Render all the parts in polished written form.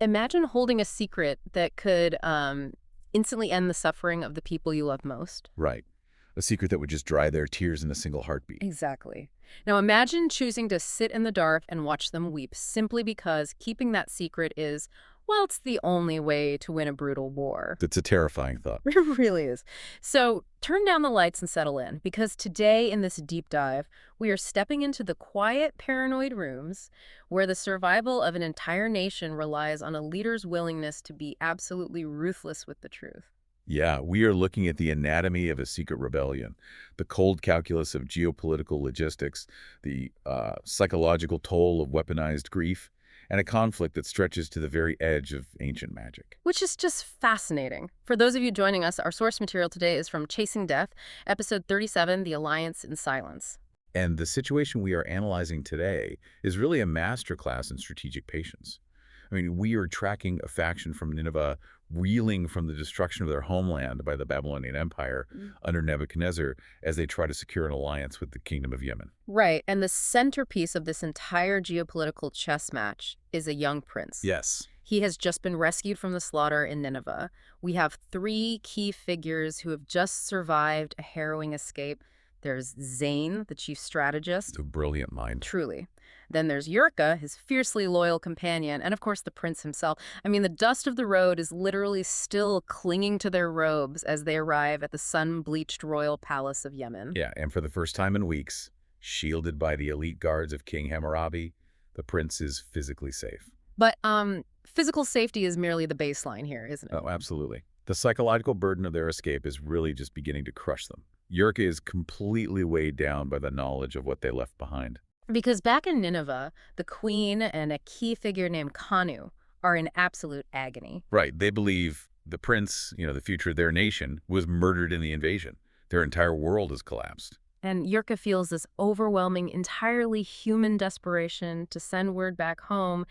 Imagine holding a secret that could instantly end the suffering of the people you love most. Right. A secret that would just dry their tears in a single heartbeat. Exactly. Now imagine choosing to sit in the dark and watch them weep simply because keeping that secret is, well, it's the only way to win a brutal war. That's a terrifying thought. It really is. So turn down the lights and settle in, because today in this deep dive, we are stepping into the quiet, paranoid rooms where the survival of an entire nation relies on a leader's willingness to be absolutely ruthless with the truth. Yeah, we are looking at the anatomy of a secret rebellion, the cold calculus of geopolitical logistics, the psychological toll of weaponized grief, and a conflict that stretches to the very edge of ancient magic. Which is just fascinating. For those of you joining us, our source material today is from Chasing Death, episode 37, The Alliance in Silence. And the situation we are analyzing today is really a masterclass in strategic patience. I mean, we are tracking a faction from Nineveh reeling from the destruction of their homeland by the Babylonian Empire under Nebuchadnezzar as they try to secure an alliance with the Kingdom of Yemen. Right, and the centerpiece of this entire geopolitical chess match is a young prince. Yes. He has just been rescued from the slaughter in Nineveh. We have three key figures who have just survived a harrowing escape. There's Zayn, the chief strategist. A brilliant mind. Truly. Then there's Yurka, his fiercely loyal companion, and of course the prince himself. I mean, the dust of the road is literally still clinging to their robes as they arrive at the sun-bleached royal palace of Yemen. Yeah, and for the first time in weeks, shielded by the elite guards of King Hammurabi, the prince is physically safe. But physical safety is merely the baseline here, isn't it? Oh, absolutely. The psychological burden of their escape is really just beginning to crush them. Yurka is completely weighed down by the knowledge of what they left behind. Because back in Nineveh, the queen and a key figure named Kanu are in absolute agony. Right. They believe the prince, the future of their nation, was murdered in the invasion. Their entire world has collapsed. And Yurka feels this overwhelming, entirely human desperation to send word back home.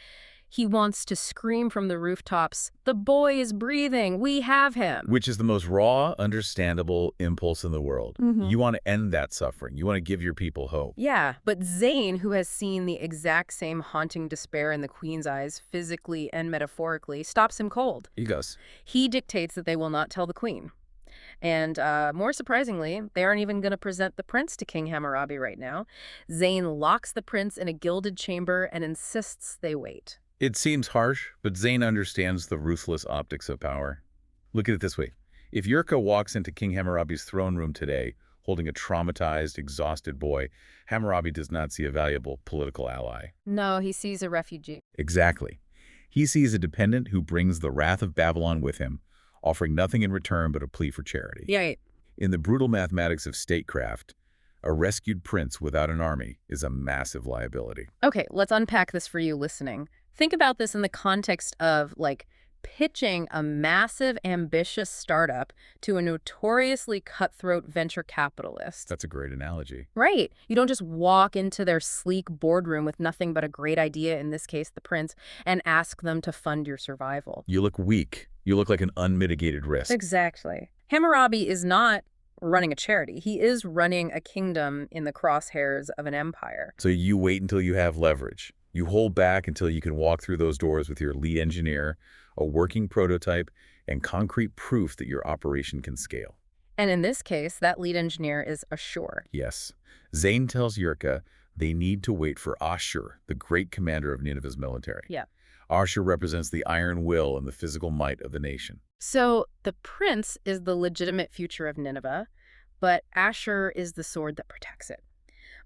He wants to scream from the rooftops, "The boy is breathing! We have him!" Which is the most raw, understandable impulse in the world. You want to end that suffering. You want to give your people hope. Yeah, but Zayn, who has seen the exact same haunting despair in the queen's eyes, physically and metaphorically, stops him cold. He goes. He dictates that they will not tell the queen. And more surprisingly, they aren't even going to present the prince to King Hammurabi right now. Zayn locks the prince in a gilded chamber and insists they wait. It seems harsh, but Zayn understands the ruthless optics of power. Look at it this way. If Yurka walks into King Hammurabi's throne room today, holding a traumatized, exhausted boy, Hammurabi does not see a valuable political ally. No, he sees a refugee. Exactly. He sees a dependent who brings the wrath of Babylon with him, offering nothing in return but a plea for charity. Yeah. In the brutal mathematics of statecraft, a rescued prince without an army is a massive liability. Okay, let's unpack this for you listening. Think about this in the context of, pitching a massive, ambitious startup to a notoriously cutthroat venture capitalist. That's a great analogy. Right. You don't just walk into their sleek boardroom with nothing but a great idea, in this case, the prince, and ask them to fund your survival. You look weak. You look like an unmitigated risk. Exactly. Hammurabi is not running a charity. He is running a kingdom in the crosshairs of an empire. So you wait until you have leverage. You hold back until you can walk through those doors with your lead engineer, a working prototype, and concrete proof that your operation can scale. And in this case, that lead engineer is Ashur. Yes. Zayn tells Yurka they need to wait for Ashur, the great commander of Nineveh's military. Yeah. Ashur represents the iron will and the physical might of the nation. So the prince is the legitimate future of Nineveh, but Ashur is the sword that protects it.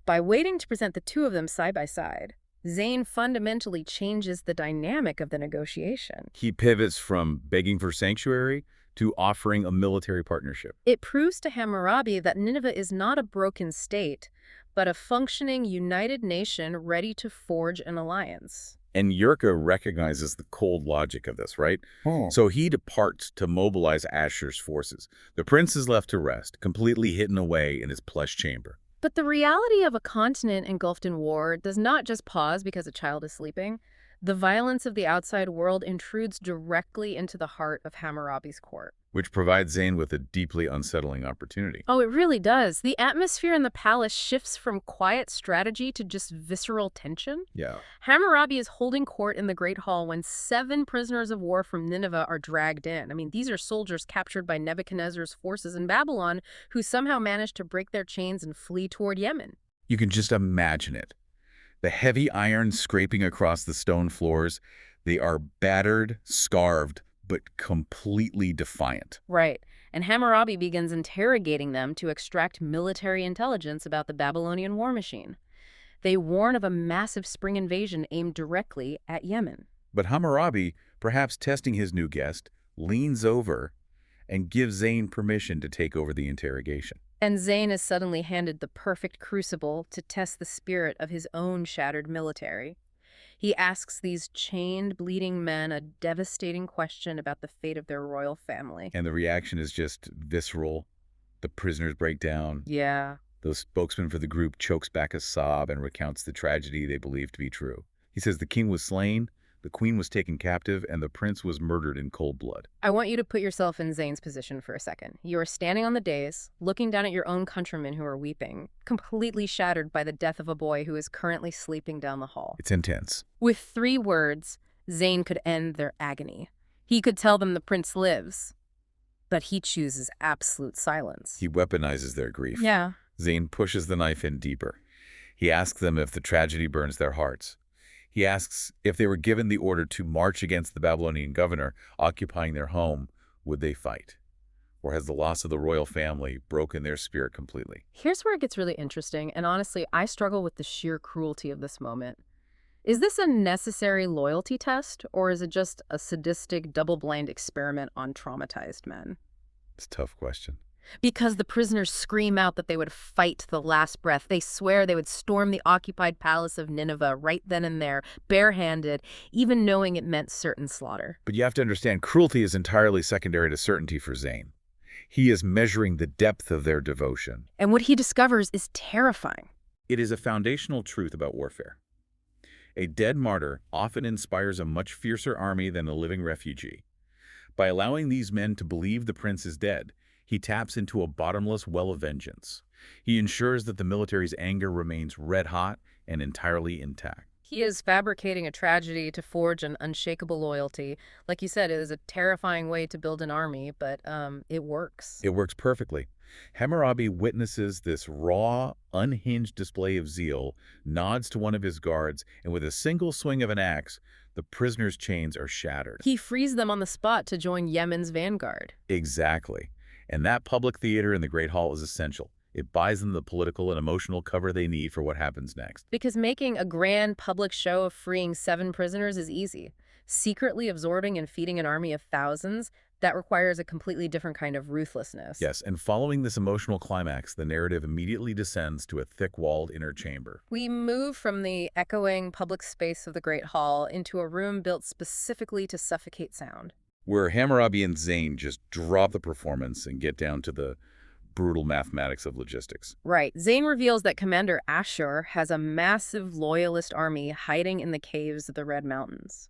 By waiting to present the two of them side by side, Zayn fundamentally changes the dynamic of the negotiation. He pivots from begging for sanctuary to offering a military partnership. It proves to Hammurabi that Nineveh is not a broken state, but a functioning, united nation ready to forge an alliance. And Yurka recognizes the cold logic of this, right? So he departs to mobilize Ashur's forces. The prince is left to rest, completely hidden away in his plush chamber. But the reality of a continent engulfed in war does not just pause because a child is sleeping. The violence of the outside world intrudes directly into the heart of Hammurabi's court. which provides Zayn with a deeply unsettling opportunity. Oh, it really does. The atmosphere in the palace shifts from quiet strategy to just visceral tension. Yeah. Hammurabi is holding court in the Great Hall when 7 prisoners of war from Nineveh are dragged in. I mean, these are soldiers captured by Nebuchadnezzar's forces in Babylon who somehow managed to break their chains and flee toward Yemen. You can just imagine it. The heavy iron scraping across the stone floors. They are battered, scarred, but completely defiant. Right. And Hammurabi begins interrogating them to extract military intelligence about the Babylonian war machine. They warn of a massive spring invasion aimed directly at Yemen. But Hammurabi, perhaps testing his new guest, leans over and gives Zayn permission to take over the interrogation. And Zayn is suddenly handed the perfect crucible to test the spirit of his own shattered military. He asks these chained, bleeding men a devastating question about the fate of their royal family. And the reaction is just visceral. The prisoners break down. Yeah. The spokesman for the group chokes back a sob and recounts the tragedy they believe to be true. He says the king was slain, the queen was taken captive, and the prince was murdered in cold blood. I want you to put yourself in Zayn's position for a second. You are standing on the dais, looking down at your own countrymen who are weeping, completely shattered by the death of a boy who is currently sleeping down the hall. It's intense. With 3 words, Zayn could end their agony. He could tell them the prince lives, but he chooses absolute silence. He weaponizes their grief. Yeah. Zayn pushes the knife in deeper. He asks them if the tragedy burns their hearts. He asks if they were given the order to march against the Babylonian governor occupying their home, would they fight? Or has the loss of the royal family broken their spirit completely? Here's where it gets really interesting, and honestly, I struggle with the sheer cruelty of this moment. Is this a necessary loyalty test, or is it just a sadistic, double-blind experiment on traumatized men? It's a tough question. Because the prisoners scream out that they would fight to the last breath. They swear they would storm the occupied palace of Nineveh right then and there, barehanded, even knowing it meant certain slaughter. But you have to understand, cruelty is entirely secondary to certainty for Zayn. He is measuring the depth of their devotion. And what he discovers is terrifying. It is a foundational truth about warfare. A dead martyr often inspires a much fiercer army than a living refugee. By allowing these men to believe the prince is dead, he taps into a bottomless well of vengeance. He ensures that the military's anger remains red-hot and entirely intact. He is fabricating a tragedy to forge an unshakable loyalty. Like you said, it is a terrifying way to build an army, but it works. It works perfectly. Hammurabi witnesses this raw, unhinged display of zeal, nods to one of his guards, and with a single swing of an axe, the prisoners' chains are shattered. He frees them on the spot to join Yemen's vanguard. Exactly. And that public theater in the Great Hall is essential. It buys them the political and emotional cover they need for what happens next. Because making a grand public show of freeing 7 prisoners is easy. Secretly absorbing and feeding an army of thousands, that requires a completely different kind of ruthlessness. Yes, and following this emotional climax, the narrative immediately descends to a thick-walled inner chamber. We move from the echoing public space of the Great Hall into a room built specifically to suffocate sound. Where Hammurabi and Zayn just drop the performance and get down to the brutal mathematics of logistics. Right. Zayn reveals that Commander Ashur has a massive loyalist army hiding in the caves of the Red Mountains.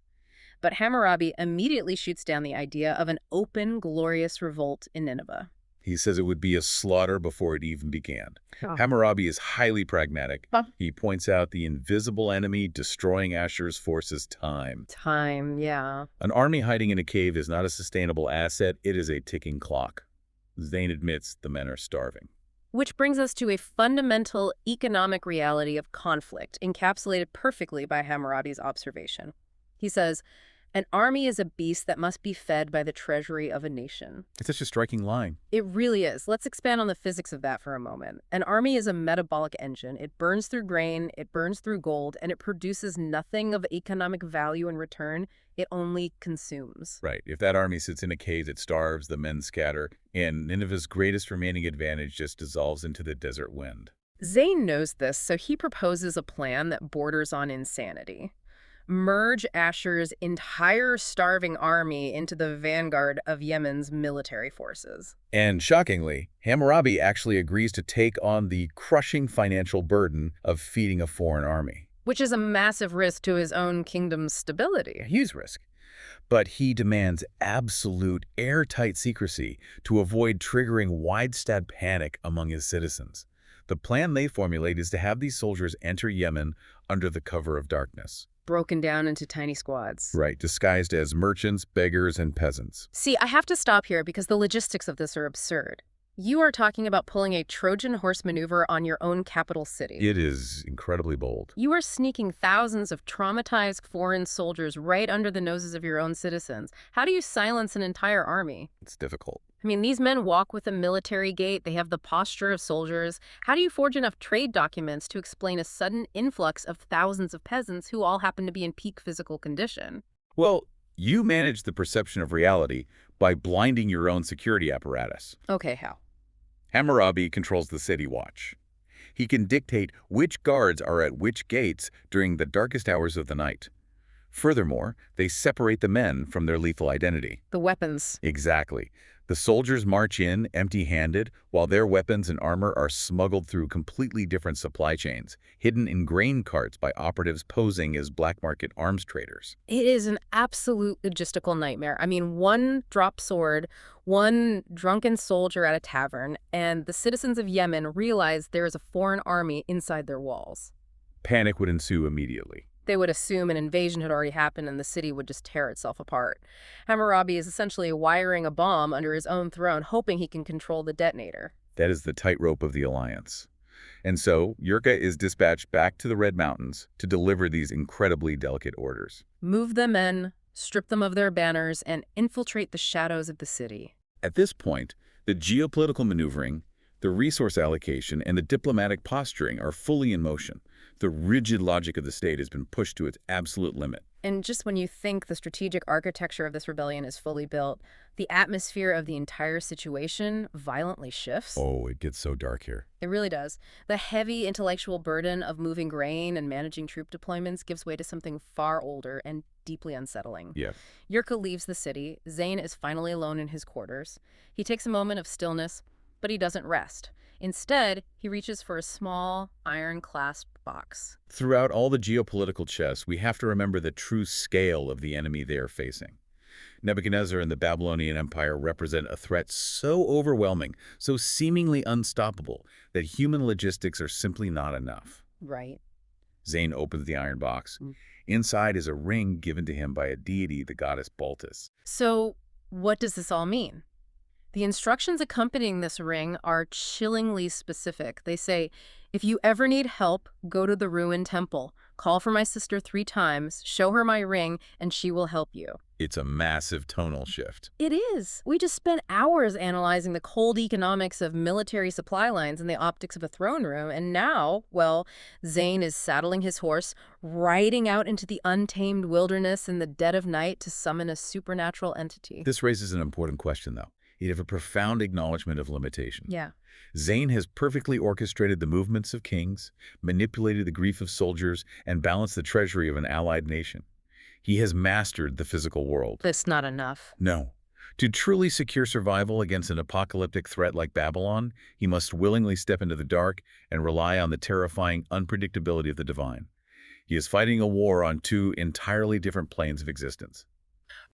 But Hammurabi immediately shoots down the idea of an open, glorious revolt in Nineveh. He says it would be a slaughter before it even began. Oh. Hammurabi is highly pragmatic. Huh? He points out the invisible enemy destroying Ashur's forces time. Time, yeah. An army hiding in a cave is not a sustainable asset, it is a ticking clock. Zayn admits the men are starving. Which brings us to a fundamental economic reality of conflict, encapsulated perfectly by Hammurabi's observation. He says, an army is a beast that must be fed by the treasury of a nation. It's such a striking line. It really is. Let's expand on the physics of that for a moment. An army is a metabolic engine. It burns through grain, it burns through gold, and it produces nothing of economic value in return. It only consumes. Right. If that army sits in a cave, it starves, the men scatter, and Nineveh's greatest remaining advantage just dissolves into the desert wind. Zayn knows this, so he proposes a plan that borders on insanity. Merge Ashur's entire starving army into the vanguard of Yemen's military forces. And shockingly, Hammurabi actually agrees to take on the crushing financial burden of feeding a foreign army. which is a massive risk to his own kingdom's A stability. huge risk. But he demands absolute airtight secrecy to avoid triggering widespread panic among his citizens. The plan they formulate is to have these soldiers enter Yemen under the cover of darkness. Broken down into tiny squads. Right, disguised as merchants, beggars, and peasants. See, I have to stop here because the logistics of this are absurd. You are talking about pulling a Trojan horse maneuver on your own capital city. It is incredibly bold. You are sneaking thousands of traumatized foreign soldiers right under the noses of your own citizens. How do you silence an entire army? It's difficult. I mean, these men walk with a military gait. They have the posture of soldiers. How do you forge enough trade documents to explain a sudden influx of thousands of peasants who all happen to be in peak physical condition? Well, you manage the perception of reality by blinding your own security apparatus. Okay, how? Hammurabi controls the city watch. He can dictate which guards are at which gates during the darkest hours of the night. Furthermore, they separate the men from their lethal identity. The weapons. Exactly. The soldiers march in empty-handed, while their weapons and armor are smuggled through completely different supply chains, hidden in grain carts by operatives posing as black market arms traders. It is an absolute logistical nightmare. I mean, one drop sword, one drunken soldier at a tavern, and the citizens of Yemen realize there is a foreign army inside their walls. Panic would ensue immediately. They would assume an invasion had already happened and the city would just tear itself apart. Hammurabi is essentially wiring a bomb under his own throne, hoping he can control the detonator. That is the tightrope of the alliance. And so, Yurka is dispatched back to the Red Mountains to deliver these incredibly delicate orders. Move the men, strip them of their banners, and infiltrate the shadows of the city. At this point, the geopolitical maneuvering, the resource allocation, and the diplomatic posturing are fully in motion. The rigid logic of the state has been pushed to its absolute limit. And just when you think the strategic architecture of this rebellion is fully built, the atmosphere of the entire situation violently shifts. Oh, it gets so dark here. It really does. The heavy intellectual burden of moving grain and managing troop deployments gives way to something far older and deeply unsettling. Yeah. Yurka leaves the city. Zayn is finally alone in his quarters. He takes a moment of stillness, but he doesn't rest. Instead, he reaches for a small, iron-clasped box. Throughout all the geopolitical chess, we have to remember the true scale of the enemy they are facing. Nebuchadnezzar and the Babylonian Empire represent a threat so overwhelming, so seemingly unstoppable, that human logistics are simply not enough. Right. Zayn opens the iron box. Mm. Inside is a ring given to him by a deity, the goddess Baltus. So, what does this all mean? The instructions accompanying this ring are chillingly specific. They say, if you ever need help, go to the ruined temple. Call for my sister 3 times, show her my ring, and she will help you. It's a massive tonal shift. It is. We just spent hours analyzing the cold economics of military supply lines and the optics of a throne room, and now, well, Zayn is saddling his horse, riding out into the untamed wilderness in the dead of night to summon a supernatural entity. This raises an important question, though. You have a profound acknowledgement of limitation. Yeah. Zayn has perfectly orchestrated the movements of kings, manipulated the grief of soldiers, and balanced the treasury of an allied nation. He has mastered the physical world. That's not enough. No. To truly secure survival against an apocalyptic threat like Babylon, he must willingly step into the dark and rely on the terrifying unpredictability of the divine. He is fighting a war on 2 entirely different planes of existence.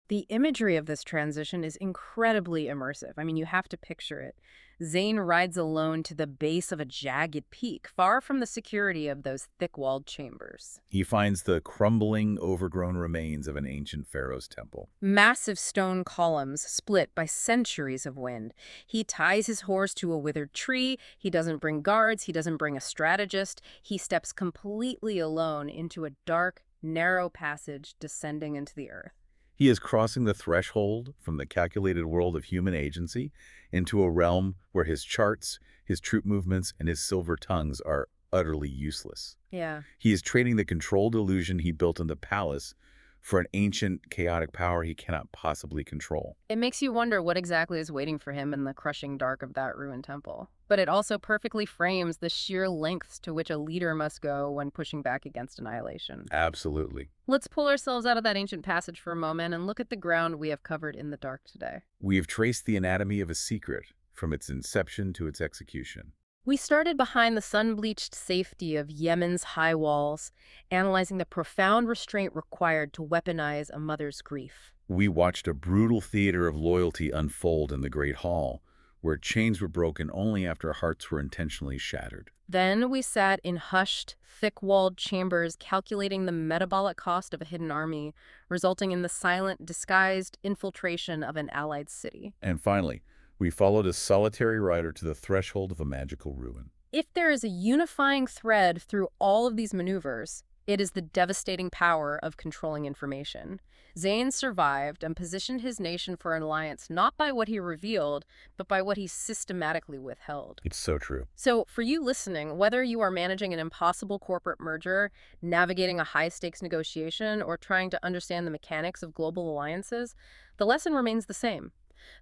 The imagery of this transition is incredibly immersive. I mean, you have to picture it. Zayn rides alone to the base of a jagged peak, far from the security of those thick-walled chambers. He finds the crumbling, overgrown remains of an ancient pharaoh's temple. Massive stone columns split by centuries of wind. He ties his horse to a withered tree. He doesn't bring guards. He doesn't bring a strategist. He steps completely alone into a dark, narrow passage descending into the earth. He is crossing the threshold from the calculated world of human agency into a realm where his charts, his troop movements, and his silver tongues are utterly useless. Yeah. He is trading the controlled illusion he built in the palace for an ancient, chaotic power he cannot possibly control. It makes you wonder what exactly is waiting for him in the crushing dark of that ruined temple. But it also perfectly frames the sheer lengths to which a leader must go when pushing back against annihilation. Absolutely. Let's pull ourselves out of that ancient passage for a moment and look at the ground we have covered in the dark today. We have traced the anatomy of a secret from its inception to its execution. We started behind the sun-bleached safety of Yemen's high walls, analyzing the profound restraint required to weaponize a mother's grief. We watched a brutal theater of loyalty unfold in the Great Hall, where chains were broken only after hearts were intentionally shattered. Then we sat in hushed, thick-walled chambers calculating the metabolic cost of a hidden army, resulting in the silent, disguised infiltration of an allied city. And finally, we followed a solitary rider to the threshold of a magical ruin. If there is a unifying thread through all of these maneuvers, it is the devastating power of controlling information. Zayn survived and positioned his nation for an alliance not by what he revealed, but by what he systematically withheld. It's so true. So, for you listening, whether you are managing an impossible corporate merger, navigating a high stakes negotiation, or trying to understand the mechanics of global alliances, the lesson remains the same.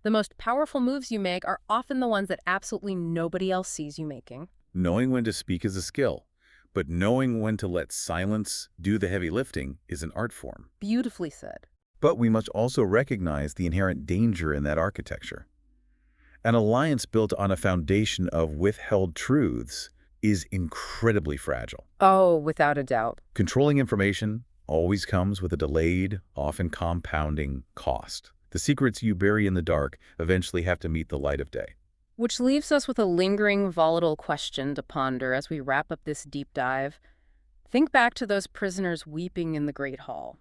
The most powerful moves you make are often the ones that absolutely nobody else sees you making. Knowing when to speak is a skill, but knowing when to let silence do the heavy lifting is an art form. Beautifully said. But we must also recognize the inherent danger in that architecture. An alliance built on a foundation of withheld truths is incredibly fragile. Oh, without a doubt. Controlling information always comes with a delayed, often compounding cost. The secrets you bury in the dark eventually have to meet the light of day. Which leaves us with a lingering, volatile question to ponder as we wrap up this deep dive. Think back to those prisoners weeping in the Great Hall.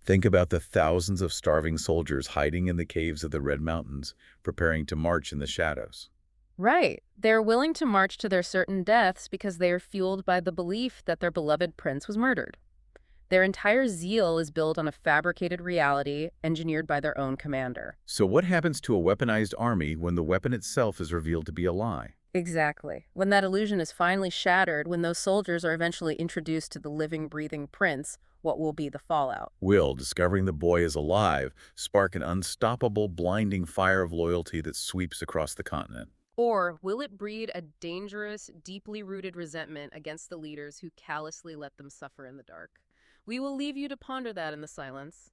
Think about the thousands of starving soldiers hiding in the caves of the Red Mountains, preparing to march in the shadows. Right. They're willing to march to their certain deaths because they are fueled by the belief that their beloved prince was murdered. Their entire zeal is built on a fabricated reality engineered by their own commander. So what happens to a weaponized army when the weapon itself is revealed to be a lie? Exactly. When that illusion is finally shattered, when those soldiers are eventually introduced to the living, breathing prince, what will be the fallout? Will, discovering the boy is alive, spark an unstoppable, blinding fire of loyalty that sweeps across the continent? Or will it breed a dangerous, deeply rooted resentment against the leaders who callously let them suffer in the dark? We will leave you to ponder that in the silence.